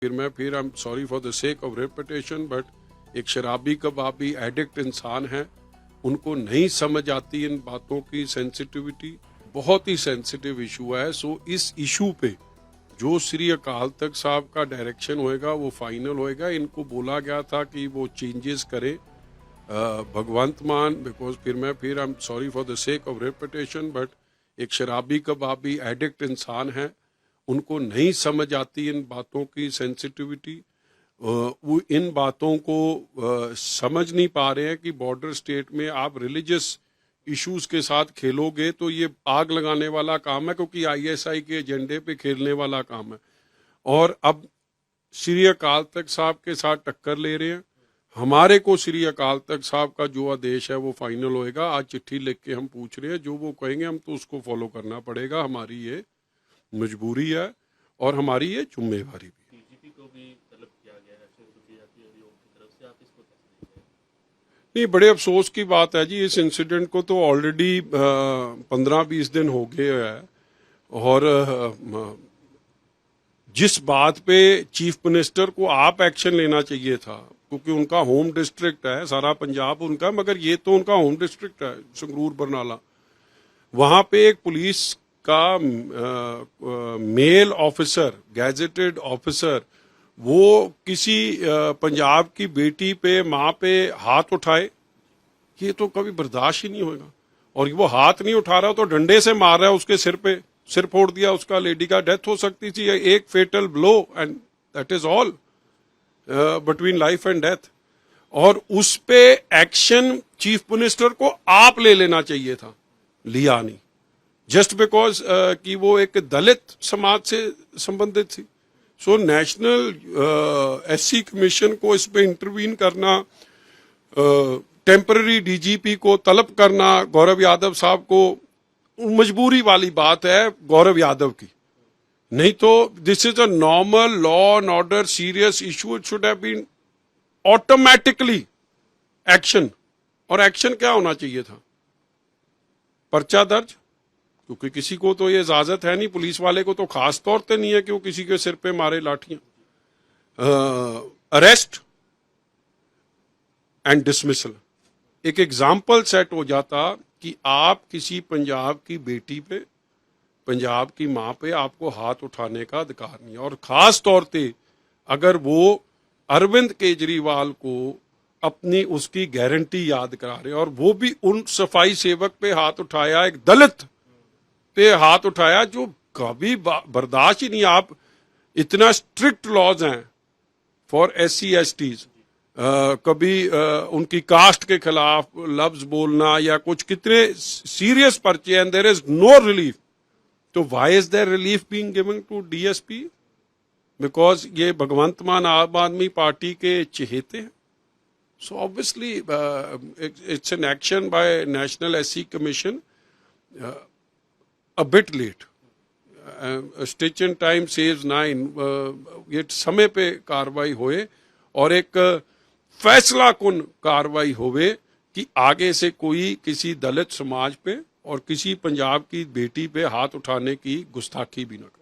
फिर I am sorry for the sake of repetition, but एक शराबी कबाबी एडिक्ट इंसान है, उनको नहीं समझ आती इन बातों की सेंसिटिविटी। बहुत ही सेंसिटिव इशू है। सो इस इशू पे जो श्री अकाल तख्त साहब का डायरेक्शन होएगा वो फाइनल होएगा। इनको बोला गया था कि वो चेंजेस करें भगवंत मान, बिकॉज फिर I am sorry for the sake of repetition, but एक शराबी कबाबी एडिक्ट इंसान है, उनको नहीं समझ आती इन बातों की सेंसिटिविटी। वो इन बातों को समझ नहीं पा रहे हैं कि बॉर्डर स्टेट में आप रिलीजियस इश्यूज के साथ खेलोगे तो ये आग लगाने वाला काम है, क्योंकि आईएसआई के एजेंडे पे खेलने वाला काम है। और अब श्री अकाल तख्त साहब के साथ टक्कर ले रहे हैं। हमारे को श्री अकाल तख्त साहब का जो आदेश है वो फाइनल होएगा। आज चिट्ठी लिख के हम पूछ रहे हैं, जो वो कहेंगे हम तो उसको फॉलो करना पड़ेगा। हमारी ये मजबूरी है और हमारी ये जिम्मेवारी भी। डीजीपी को भी तलब किया गया है की तरफ से, आप इसको कैसे देखते हैं? नहीं, बड़े अफसोस की बात है जी। इस इंसिडेंट को तो ऑलरेडी 15-20 दिन हो गए हैं, और जिस बात पे चीफ मिनिस्टर को आप एक्शन लेना चाहिए था, क्योंकि उनका होम डिस्ट्रिक्ट है, सारा पंजाब उनका, मगर ये तो उनका होम डिस्ट्रिक्ट है संगरूर बरनाला। वहां पे एक पुलिस का मेल ऑफिसर, गैजेटेड ऑफिसर, वो किसी पंजाब की बेटी पे, माँ पे हाथ उठाए, ये तो कभी बर्दाश्त ही नहीं होगा। और वो हाथ नहीं उठा रहा तो डंडे से मार रहा है उसके सिर पे, सिर फोड़ दिया उसका। लेडी का डेथ हो सकती थी, एक fatal blow, and that is all between life and death. और उस पे एक्शन चीफ मिनिस्टर को आप ले लेना चाहिए था, लिया नहीं, जस्ट बिकॉज कि वो एक दलित समाज से संबंधित थी। सो नेशनल एससी कमीशन को इस पे इंटरवीन करना, टेम्पररी डीजीपी को तलब करना गौरव यादव साहब को, मजबूरी वाली बात है गौरव यादव की। नहीं तो this is a normal law and order serious issue, it should have been automatically action. और एक्शन क्या होना चाहिए था? पर्चा दर्ज, क्योंकि किसी को तो ये इजाजत है नहीं, पुलिस वाले को तो खास तौर पे नहीं है कि वो किसी के सिर पे मारे लाठियां। Arrest and dismissal. एक एग्जाम्पल सेट हो जाता कि आप किसी पंजाब की बेटी पे, पंजाब की मां पे आपको हाथ उठाने का अधिकार नहीं है। और खास तौर पे अगर वो अरविंद केजरीवाल को अपनी उसकी गारंटी याद करा रहे, और वो भी उन सफाई सेवक पे हाथ उठाया, एक दलित पे हाथ उठाया, जो कभी बर्दाश्त ही नहीं। आप इतना स्ट्रिक्ट लॉज हैं फॉर SC STs, कभी उनकी कास्ट के खिलाफ लफ्ज बोलना या कुछ, कितने सीरियस पर्चे, and there is no relief. तो why is there relief being given to DSP? Because ये भगवंत मान आम आदमी पार्टी के चहेते हैं। So obviously it's an action by national SC commission, a bit late. Stitch in time saves 9। ये समय पे कार्रवाई होए और एक फैसला कुन कार्रवाई होवे कि आगे से कोई किसी दलित समाज पे और किसी पंजाब की बेटी पे हाथ उठाने की गुस्ताखी भी न करे।